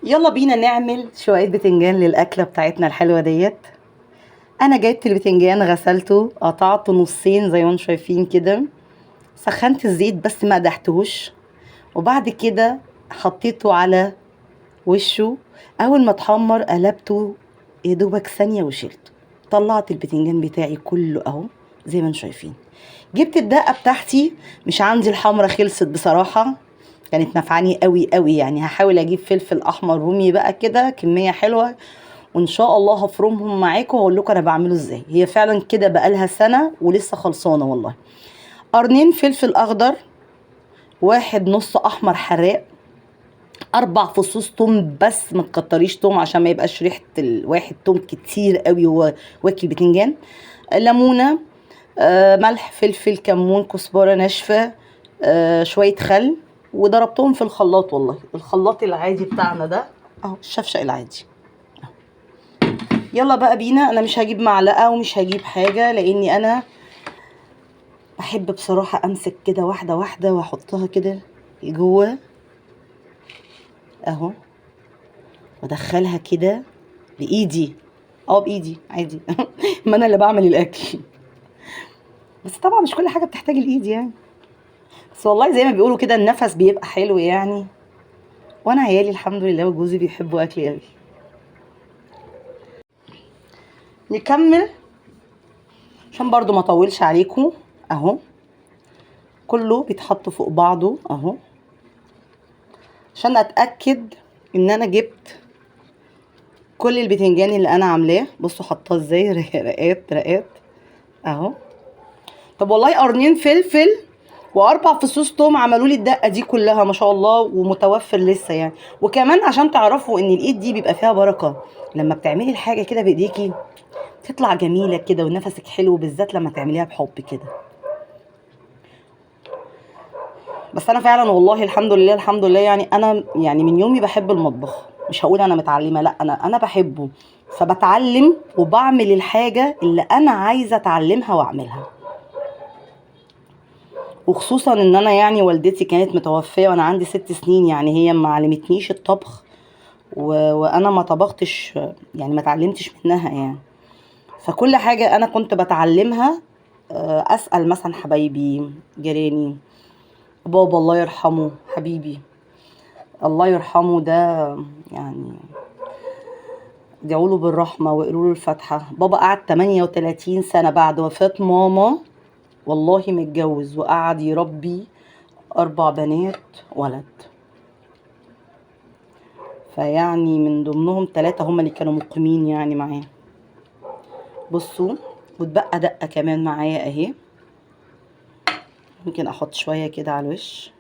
يلا بينا نعمل شوية بتنجان للأكلة بتاعتنا الحلوة ديت. أنا جبت البتنجان غسلته قطعته نصين زي ما انتم شايفين كده، سخنت الزيت بس ما قدحتهوش، وبعد كده حطيته على وشه. أول ما اتحمر قلبته يا دوبك ثانية وشلته. طلعت البتنجان بتاعي كله أهو زي ما انتم شايفين. جبت الدقة بتاعتي، مش عندي الحمرة خلصت بصراحة، كانت نفعاني قوي قوي يعني. هحاول اجيب فلفل احمر رومي بقى كده كميه حلوه، وان شاء الله هفرمهم معاكم واقول لكم انا بعمله ازاي. هي فعلا كده بقالها سنه ولسه خلصانه والله. قرنين فلفل اخضر، واحد نص احمر حراق، 4 فصوص توم بس ما تكتريش توم عشان ما يبقاش ريحه الواحد توم كتير قوي وهو واكل بتنجان. ليمونه، ملح فلفل كمون كزبره ناشفه، شويه خل، وضربتهم في الخلاط والله، الخلاط العادي بتاعنا ده اهو، الشفشق العادي. يلا بقى بينا. انا مش هجيب معلقه ومش هجيب حاجه لاني انا بحب بصراحه امسك كده واحده واحده واحطها كده جوه اهو، وادخلها كده بايدي، بايدي عادي ما انا اللي بعمل الاكل، بس طبعا مش كل حاجه بتحتاج الايد يعني، بس والله زي ما بيقولوا كده النفس بيبقى حلو يعني. وانا عيالي الحمد لله وجوزي بيحبوا اكلي قوي. نكمل عشان برضو ما اطولش عليكم اهو، كله بيتحط فوق بعضه اهو عشان اتاكد ان انا جبت كل البتنجان اللي انا عاملاه. بصوا حطاه ازاي رقات رقات اهو. طب والله قرنين فلفل و4 فصوص توم عملوا لي الدقه دي كلها ما شاء الله، ومتوفر لسه يعني. وكمان عشان تعرفوا ان الايد دي بيبقى فيها بركه، لما بتعملي الحاجه كده بايديكي تطلع جميله كده ونفسك حلو، بالذات لما تعمليها بحب كده. بس انا فعلا والله الحمد لله الحمد لله يعني، انا يعني من يومي بحب المطبخ، مش هقول انا متعلمه، لا انا بحبه، فبتعلم وبعمل الحاجه اللي انا عايزه اتعلمها واعملها. وخصوصا ان انا يعني والدتي كانت متوفيه وانا عندي 6 سنين، يعني هي ما علمتنيش الطبخ وانا ما طبختش يعني، ما اتعلمتش منها يعني. فكل حاجه انا كنت بتعلمها، اسال مثلا حبايبي جيراني، بابا الله يرحمه حبيبي الله يرحمه ده يعني، ادعوا له بالرحمه وقروا له الفاتحه. بابا قعد 38 سنه بعد وفاه ماما والله متجوز، وقعد يربي 4 بنات ولد، فيعني من ضمنهم 3 هم اللي كانوا مقيمين يعني معاه. بصوا، واتبقى دقه كمان معايا اهي، ممكن احط شويه كده على الوش،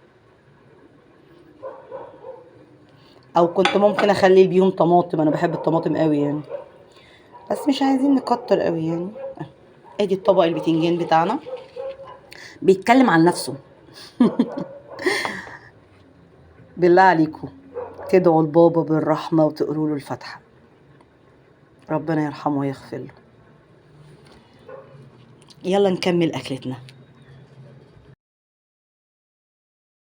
او كنت ممكن اخلي بيهم طماطم، انا بحب الطماطم قوي يعني، بس مش عايزين نكتر قوي يعني. ادي الطبق البتنجان بتاعنا بيتكلم عن نفسه بالله عليكم تدعوا البابا بالرحمه وتقروا له الفاتحه، ربنا يرحمه ويغفر له. يلا نكمل اكلتنا.